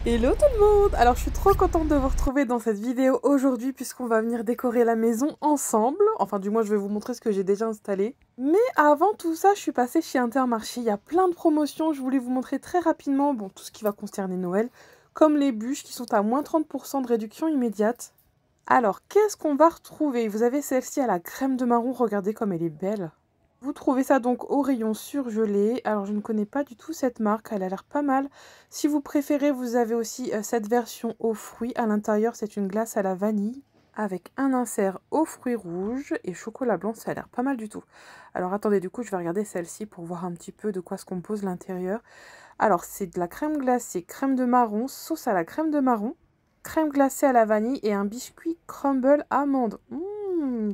Hello tout le monde! Alors je suis trop contente de vous retrouver dans cette vidéo aujourd'hui puisqu'on va venir décorer la maison ensemble. Enfin du moins je vais vous montrer ce que j'ai déjà installé. Mais avant tout ça, je suis passée chez Intermarché. Il y a plein de promotions, je voulais vous montrer très rapidement bon, tout ce qui va concerner Noël. Comme les bûches qui sont à moins 30% de réduction immédiate. Alors qu'est-ce qu'on va retrouver? Vous avez celle-ci à la crème de marron, regardez comme elle est belle. Vous trouvez ça donc au rayon surgelé. Alors je ne connais pas du tout cette marque, elle a l'air pas mal. Si vous préférez, vous avez aussi cette version aux fruits. À l'intérieur, c'est une glace à la vanille avec un insert aux fruits rouges et chocolat blanc. Ça a l'air pas mal du tout. Alors attendez, du coup, je vais regarder celle-ci pour voir un petit peu de quoi se compose l'intérieur. Alors c'est de la crème glacée, crème de marron, sauce à la crème de marron, crème glacée à la vanille et un biscuit crumble amande.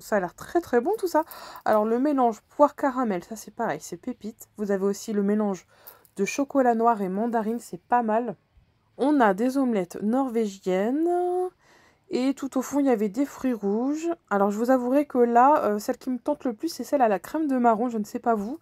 Ça a l'air très très bon tout ça. Alors le mélange poire caramel, ça c'est pareil, c'est pépite. Vous avez aussi le mélange de chocolat noir et mandarine, c'est pas mal. On a des omelettes norvégiennes. Et tout au fond, il y avait des fruits rouges. Alors je vous avouerai que là, celle qui me tente le plus, c'est celle à la crème de marron, je ne sais pas vous.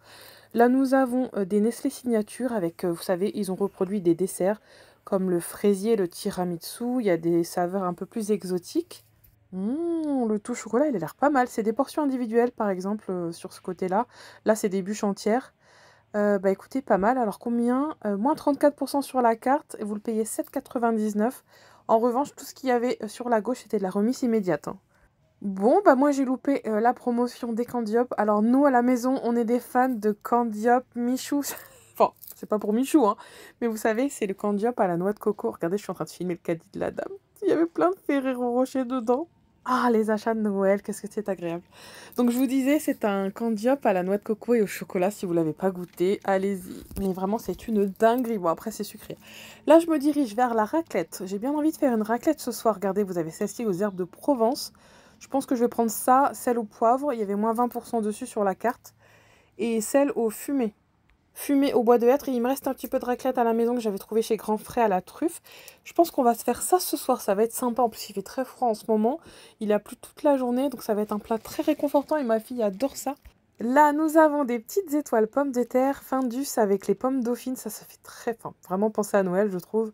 Là, nous avons des Nestlé Signature avec, vous savez, ils ont reproduit des desserts comme le fraisier, le tiramisu. Il y a des saveurs un peu plus exotiques. Le tout chocolat, il a l'air pas mal. C'est des portions individuelles, par exemple, sur ce côté-là. Là, c'est des bûches entières. Bah écoutez, pas mal. Alors combien? Moins 34% sur la carte et vous le payez 7,99. En revanche, tout ce qu'il y avait sur la gauche, c'était de la remise immédiate, hein. Bon, bah moi j'ai loupé la promotion des Candiop. Alors nous, à la maison, on est des fans de Candiop Michou. Enfin, c'est pas pour Michou, hein. Mais vous savez, c'est le Candiop à la noix de coco. Regardez, je suis en train de filmer le caddie de la dame. Il y avait plein de Ferrero Rocher dedans. Ah, les achats de Noël, qu'est-ce que c'est agréable. Donc je vous disais, c'est un Candiop à la noix de coco et au chocolat. Si vous l'avez pas goûté, allez-y. Mais vraiment, c'est une dinguerie. Bon, après, c'est sucré. Là, je me dirige vers la raclette. J'ai bien envie de faire une raclette ce soir. Regardez, vous avez celle-ci aux herbes de Provence. Je pense que je vais prendre ça, celle au poivre. Il y avait moins 20% dessus sur la carte. Et celle au fumé. Fumé au bois de hêtre. Et il me reste un petit peu de raclette à la maison que j'avais trouvé chez Grand Frais à la truffe. Je pense qu'on va se faire ça ce soir. Ça va être sympa. En plus, il fait très froid en ce moment. Il a plu toute la journée. Donc ça va être un plat très réconfortant. Et ma fille adore ça. Là, nous avons des petites étoiles pommes de terre Findus avec les pommes dauphines. Ça fait très, enfin, vraiment penser à Noël, je trouve.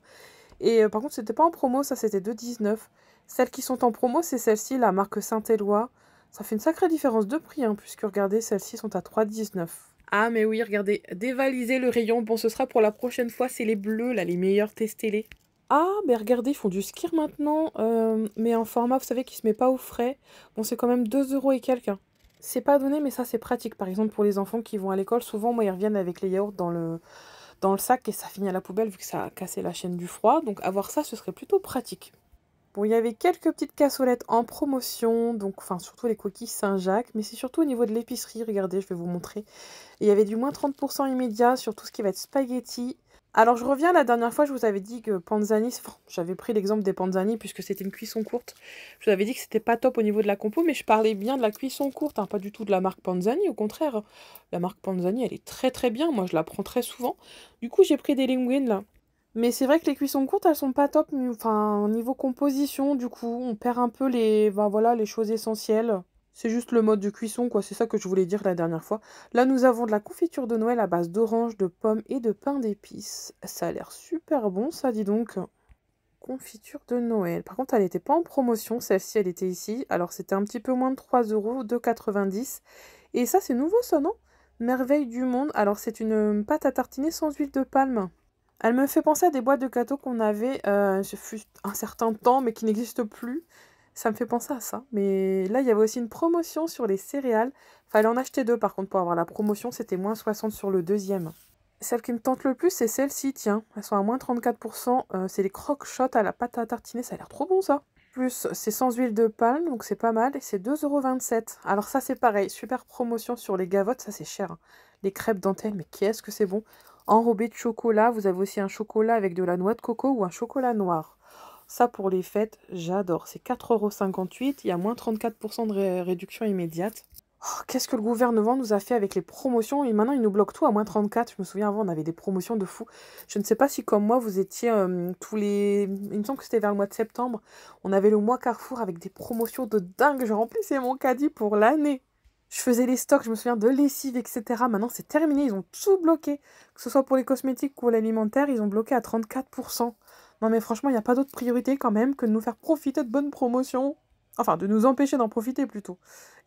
Et par contre, c'était pas en promo, ça c'était 2,19. Celles qui sont en promo, c'est celle-ci, la marque Saint-Éloi. Ça fait une sacrée différence de prix, hein, puisque regardez, celles-ci sont à 3,19. Ah, mais oui, regardez, dévaliser le rayon. Bon, ce sera pour la prochaine fois, c'est les bleus, là, les meilleurs, testez-les. Ah, mais regardez, ils font du skir maintenant, mais en format, vous savez, qui se met pas au frais. Bon, c'est quand même 2 euros et quelques, hein. C'est pas donné, mais ça, c'est pratique. Par exemple, pour les enfants qui vont à l'école, souvent, moi, ils reviennent avec les yaourts dans le sac et ça finit à la poubelle vu que ça a cassé la chaîne du froid. Donc avoir ça, ce serait plutôt pratique. Bon, il y avait quelques petites cassolettes en promotion, donc enfin surtout les coquilles Saint-Jacques, mais c'est surtout au niveau de l'épicerie, regardez, je vais vous montrer. Et il y avait du moins 30% immédiat sur tout ce qui va être spaghetti. Alors je reviens, la dernière fois je vous avais dit que Panzani, enfin, j'avais pris l'exemple des Panzani puisque c'était une cuisson courte. Je vous avais dit que c'était pas top au niveau de la compo, mais je parlais bien de la cuisson courte, hein, pas du tout de la marque Panzani, au contraire. La marque Panzani, elle est très très bien, moi je la prends très souvent. Du coup j'ai pris des linguines là. Mais c'est vrai que les cuissons courtes, elles sont pas top, enfin, niveau composition, du coup, on perd un peu les, ben voilà, les choses essentielles. C'est juste le mode de cuisson, quoi, c'est ça que je voulais dire la dernière fois. Là, nous avons de la confiture de Noël à base d'orange, de pommes et de pain d'épices. Ça a l'air super bon, ça, dis donc. Confiture de Noël. Par contre, elle n'était pas en promotion, celle-ci, elle était ici. Alors, c'était un petit peu moins de 3 euros, 2,90. Et ça, c'est nouveau, ça, non? Merveille du monde. Alors, c'est une pâte à tartiner sans huile de palme. Elle me fait penser à des boîtes de gâteaux qu'on avait, ce fut un certain temps, mais qui n'existent plus. Ça me fait penser à ça. Mais là, il y avait aussi une promotion sur les céréales. Fallait en acheter deux, par contre, pour avoir la promotion. C'était moins 60 sur le deuxième. Celle qui me tente le plus, c'est celle-ci, tiens. Elles sont à moins 34%. C'est les croque-shots à la pâte à tartiner. Ça a l'air trop bon, ça. Plus, c'est sans huile de palme, donc c'est pas mal. Et c'est 2,27 €. Alors ça, c'est pareil. Super promotion sur les gavottes. Ça, c'est cher, hein. Les crêpes dentelles, mais qu'est-ce que c'est bon. Enrobé de chocolat. Vous avez aussi un chocolat avec de la noix de coco ou un chocolat noir. Ça, pour les fêtes, j'adore. C'est 4,58 €. Il y a moins 34% de réduction immédiate. Oh, qu'est-ce que le gouvernement nous a fait avec les promotions? Et maintenant, il nous bloque tout à moins 34. Je me souviens, avant, on avait des promotions de fou. Je ne sais pas si, comme moi, vous étiez tous les... Il me semble que c'était vers le mois de septembre. On avait le mois Carrefour avec des promotions de dingue. Je remplissais mon caddie pour l'année. Je faisais les stocks, je me souviens, de lessive, etc. Maintenant, c'est terminé. Ils ont tout bloqué. Que ce soit pour les cosmétiques ou l'alimentaire, ils ont bloqué à 34%. Non mais franchement, il n'y a pas d'autre priorité quand même que de nous faire profiter de bonnes promotions. Enfin, de nous empêcher d'en profiter plutôt.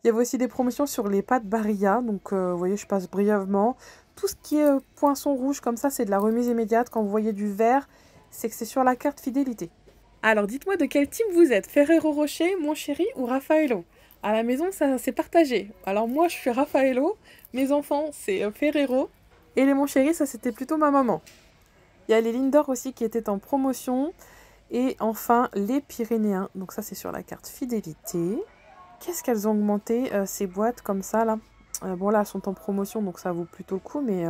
Il y avait aussi des promotions sur les pâtes Barilla. Donc, vous voyez, je passe brièvement. Tout ce qui est poinçon rouge comme ça, c'est de la remise immédiate. Quand vous voyez du vert, c'est que c'est sur la carte fidélité. Alors, dites-moi de quel team vous êtes. Ferrero Rocher, Mon Chéri ou Raffaello? À la maison, ça c'est partagé. Alors moi, je suis Raffaello. Mes enfants, c'est Ferrero. Et les Mon Chéri, ça c'était plutôt ma maman. Il y a les Lindor aussi qui étaient en promotion. Et enfin, les Pyrénéens. Donc ça, c'est sur la carte fidélité. Qu'est-ce qu'elles ont augmenté, ces boîtes comme ça, là? Bon, là, elles sont en promotion, donc ça vaut plutôt le coup. Mais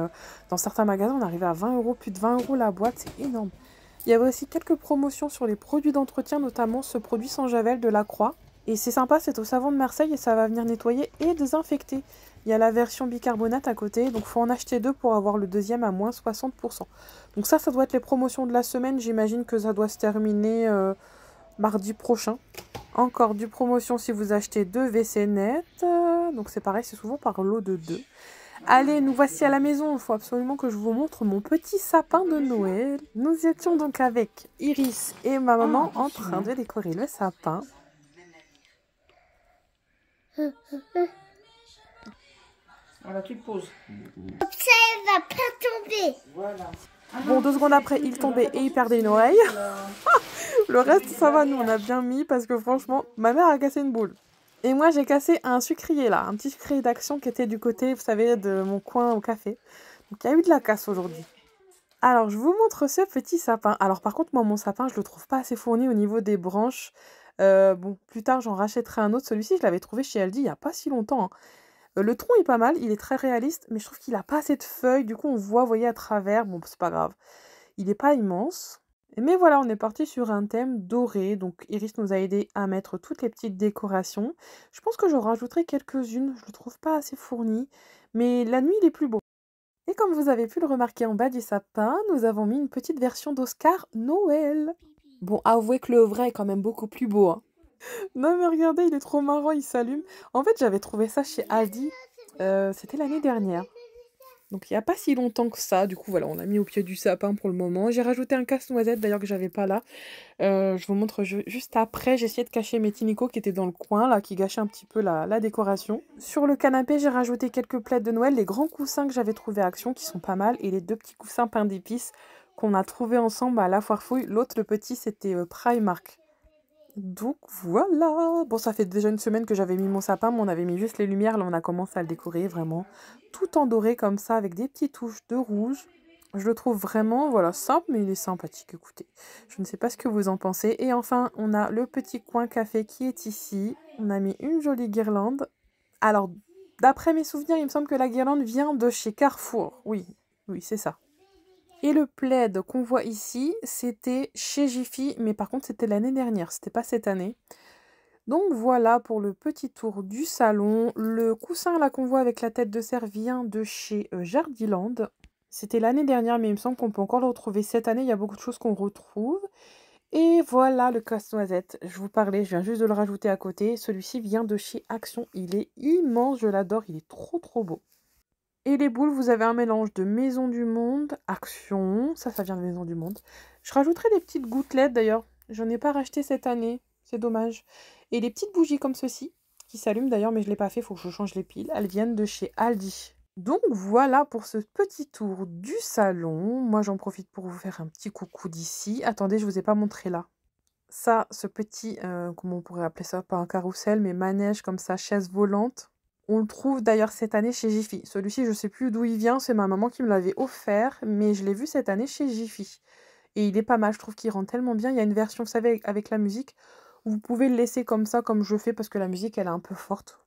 dans certains magasins, on arrivait à 20 euros. Plus de 20 euros la boîte, c'est énorme. Il y avait aussi quelques promotions sur les produits d'entretien, notamment ce produit sans javel de Lacroix. Et c'est sympa, c'est au savon de Marseille et ça va venir nettoyer et désinfecter. Il y a la version bicarbonate à côté, donc il faut en acheter 2 pour avoir le deuxième à moins 60%. Donc ça doit être les promotions de la semaine. J'imagine que ça doit se terminer mardi prochain. Encore du promotion si vous achetez 2 WC net. Donc c'est pareil, c'est souvent par lot de 2. Allez, nous voici à la maison. Il faut absolument que je vous montre mon petit sapin de Noël. Nous étions donc avec Iris et ma maman en train de décorer le sapin. Voilà, tu te poses. Ça, elle va pas tomber. Voilà. Bon, 2 secondes après, il tombait et il perdait une oreille. Le reste, ça va, nous, on a bien mis parce que franchement, ma mère a cassé une boule. Et moi, j'ai cassé un sucrier là, un petit sucrier d'Action qui était du côté, vous savez, de mon coin au café. Donc, il y a eu de la casse aujourd'hui. Alors, je vous montre ce petit sapin. Alors, par contre, moi, mon sapin, je le trouve pas assez fourni au niveau des branches. Bon, plus tard, j'en rachèterai un autre. Celui-ci, je l'avais trouvé chez Aldi il y a pas si longtemps, hein. Le tronc est pas mal, il est très réaliste, mais je trouve qu'il a pas assez de feuilles. Du coup, on voit, vous voyez, à travers. Bon, c'est pas grave. Il est pas immense. Mais voilà, on est parti sur un thème doré. Donc, Iris nous a aidé à mettre toutes les petites décorations. Je pense que j'en rajouterai quelques-unes. Je le trouve pas assez fourni. Mais la nuit, il est plus beau. Et comme vous avez pu le remarquer en bas du sapin, nous avons mis une petite version d'Oscar Noël. Bon, avouez que le vrai est quand même beaucoup plus beau, hein. Non mais regardez, il est trop marrant, il s'allume. En fait, j'avais trouvé ça chez Aldi. C'était l'année dernière. Donc il n'y a pas si longtemps que ça. Du coup, voilà, on l'a mis au pied du sapin pour le moment. J'ai rajouté un casse-noisette d'ailleurs que j'avais pas là. Je vous montre juste après. J'ai essayé de cacher mes Tinico qui étaient dans le coin, là, qui gâchaient un petit peu la décoration. Sur le canapé, j'ai rajouté quelques plaids de Noël, les grands coussins que j'avais trouvés à Action, qui sont pas mal, et les 2 petits coussins pain d'épices qu'on a trouvés ensemble à la foire fouille. L'autre, le petit, c'était Primark. Donc voilà. Bon, ça fait déjà une semaine que j'avais mis mon sapin, mais on avait mis juste les lumières. Là, on a commencé à le décorer vraiment tout en doré comme ça, avec des petites touches de rouge. Je le trouve vraiment, voilà, simple, mais il est sympathique, écoutez. Je ne sais pas ce que vous en pensez. Et enfin, on a le petit coin café qui est ici. On a mis une jolie guirlande. Alors, d'après mes souvenirs, il me semble que la guirlande vient de chez Carrefour. Oui, oui, c'est ça. Et le plaid qu'on voit ici, c'était chez Jiffy, mais par contre, c'était l'année dernière, c'était pas cette année. Donc voilà pour le petit tour du salon. Le coussin là qu'on voit avec la tête de cerf vient de chez Jardiland. C'était l'année dernière, mais il me semble qu'on peut encore le retrouver cette année. Il y a beaucoup de choses qu'on retrouve. Et voilà le casse-noisette. Je vous parlais, je viens juste de le rajouter à côté. Celui-ci vient de chez Action. Il est immense, je l'adore, il est trop trop beau. Et les boules, vous avez un mélange de Maison du Monde, Action, ça vient de Maison du Monde. Je rajouterai des petites gouttelettes d'ailleurs, j'en ai pas racheté cette année, c'est dommage. Et les petites bougies comme ceci, qui s'allument d'ailleurs, mais je l'ai pas fait, il faut que je change les piles, elles viennent de chez Aldi. Donc voilà pour ce petit tour du salon. Moi j'en profite pour vous faire un petit coucou d'ici. Attendez, je vous ai pas montré là. Ça, ce petit, comment on pourrait appeler ça, pas un carrousel, mais manège comme ça, chaise volante. On le trouve d'ailleurs cette année chez Jiffy. Celui-ci, je ne sais plus d'où il vient, c'est ma maman qui me l'avait offert, mais je l'ai vu cette année chez Jiffy. Et il est pas mal, je trouve qu'il rend tellement bien. Il y a une version, vous savez, avec la musique, où vous pouvez le laisser comme ça, comme je fais, parce que la musique, elle est un peu forte.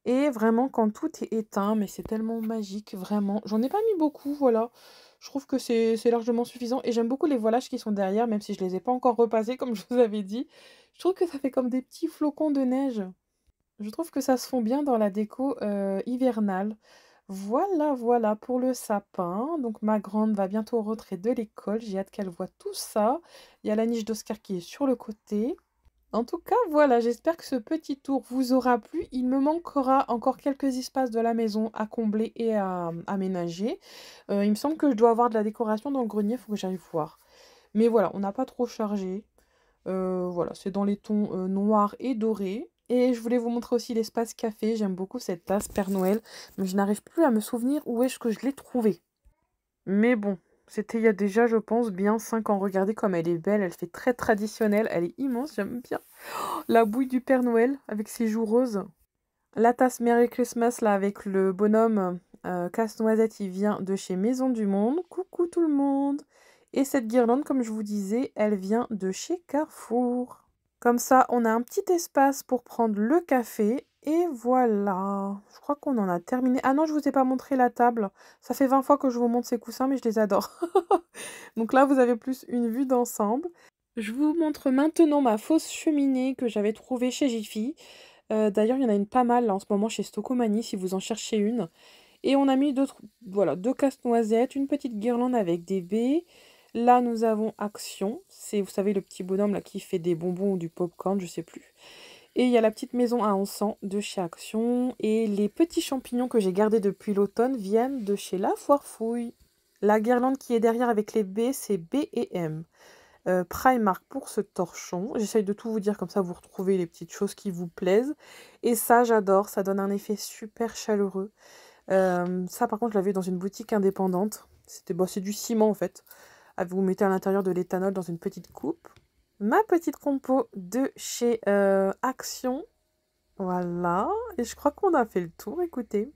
Et vraiment, quand tout est éteint, mais c'est tellement magique, vraiment. J'en ai pas mis beaucoup, voilà. Je trouve que c'est largement suffisant. Et j'aime beaucoup les voilages qui sont derrière, même si je les ai pas encore repassés, comme je vous avais dit. Je trouve que ça fait comme des petits flocons de neige. Je trouve que ça se fond bien dans la déco hivernale. Voilà, voilà pour le sapin. Donc ma grande va bientôt au retrait de l'école. J'ai hâte qu'elle voit tout ça. Il y a la niche d'Oscar qui est sur le côté. En tout cas, voilà, j'espère que ce petit tour vous aura plu. Il me manquera encore quelques espaces de la maison à combler et à aménager. Il me semble que je dois avoir de la décoration dans le grenier, il faut que j'aille voir. Mais voilà, on n'a pas trop chargé. Voilà, c'est dans les tons noirs et dorés. Et je voulais vous montrer aussi l'espace café. J'aime beaucoup cette tasse Père Noël. Mais je n'arrive plus à me souvenir où est-ce que je l'ai trouvée. Mais bon, c'était il y a déjà, je pense, bien 5 ans. Regardez comme elle est belle. Elle fait très traditionnelle. Elle est immense, j'aime bien. La bouille du Père Noël avec ses joues roses. La tasse Merry Christmas là avec le bonhomme casse-noisette, il vient de chez Maison du Monde. Coucou tout le monde. Et cette guirlande, comme je vous disais, elle vient de chez Carrefour. Comme ça, on a un petit espace pour prendre le café. Et voilà. Je crois qu'on en a terminé. Ah non, je vous ai pas montré la table. Ça fait 20 fois que je vous montre ces coussins, mais je les adore. Donc là, vous avez plus une vue d'ensemble. Je vous montre maintenant ma fausse cheminée que j'avais trouvée chez Jiffy. D'ailleurs, il y en a une pas mal là, en ce moment chez Stocomanie, si vous en cherchez une. Et on a mis voilà, 2 casse-noisettes, une petite guirlande avec des baies. Là, nous avons Action. C'est, vous savez, le petit bonhomme là qui fait des bonbons ou du popcorn, je sais plus. Et il y a la petite maison à encens de chez Action. Et les petits champignons que j'ai gardés depuis l'automne viennent de chez La Foire Fouille. La guirlande qui est derrière avec les baies, c'est B&M. Primark pour ce torchon. J'essaye de tout vous dire, comme ça vous retrouvez les petites choses qui vous plaisent. Et ça, j'adore, ça donne un effet super chaleureux. Ça, par contre, je l'avais dans une boutique indépendante. C'est du ciment, en fait. Vous mettez à l'intérieur de l'éthanol dans une petite coupe. Ma petite compo de chez Action. Voilà. Et je crois qu'on a fait le tour, écoutez.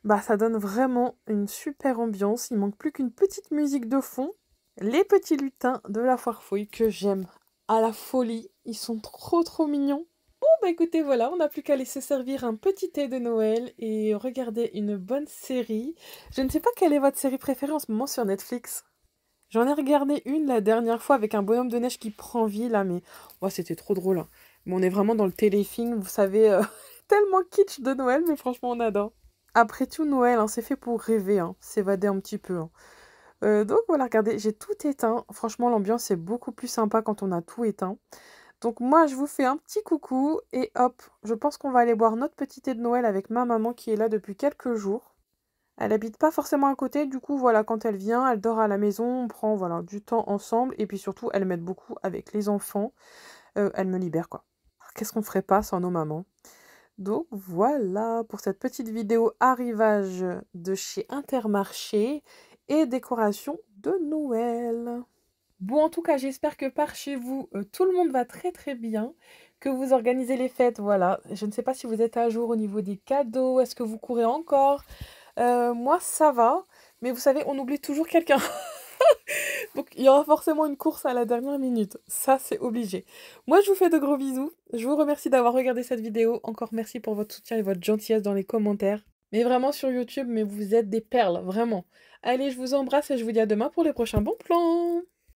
Bah, ça donne vraiment une super ambiance. Il manque plus qu'une petite musique de fond. Les petits lutins de La Foire Fouille que j'aime à la folie. Ils sont trop mignons. Bon bah écoutez, voilà, on n'a plus qu'à laisser servir un petit thé de Noël et regarder une bonne série. Je ne sais pas quelle est votre série préférée en ce moment sur Netflix. J'en ai regardé une la dernière fois avec un bonhomme de neige qui prend vie là, mais oh, c'était trop drôle, hein. Mais on est vraiment dans le téléfilm, vous savez, tellement kitsch de Noël, mais franchement on adore. Après tout, Noël, hein, c'est fait pour rêver, hein, s'évader un petit peu, hein. Donc voilà, regardez, j'ai tout éteint. Franchement, l'ambiance est beaucoup plus sympa quand on a tout éteint. Donc moi, je vous fais un petit coucou et hop, je pense qu'on va aller boire notre petit thé de Noël avec ma maman qui est là depuis quelques jours. Elle habite pas forcément à côté, du coup, voilà, quand elle vient, elle dort à la maison, on prend, voilà, du temps ensemble. Et puis surtout, elle m'aide beaucoup avec les enfants. Elle me libère, quoi. Qu'est-ce qu'on ferait pas sans nos mamans? Donc voilà pour cette petite vidéo arrivage de chez Intermarché et décoration de Noël. Bon, en tout cas, j'espère que par chez vous, tout le monde va très bien, que vous organisez les fêtes, voilà. Je ne sais pas si vous êtes à jour au niveau des cadeaux, est-ce que vous courez encore? Moi, ça va, mais vous savez, on oublie toujours quelqu'un. Donc, il y aura forcément une course à la dernière minute. Ça, c'est obligé. Moi, je vous fais de gros bisous. Je vous remercie d'avoir regardé cette vidéo. Encore merci pour votre soutien et votre gentillesse dans les commentaires. Mais vraiment sur YouTube, mais vous êtes des perles, vraiment. Allez, je vous embrasse et je vous dis à demain pour les prochains bons plans.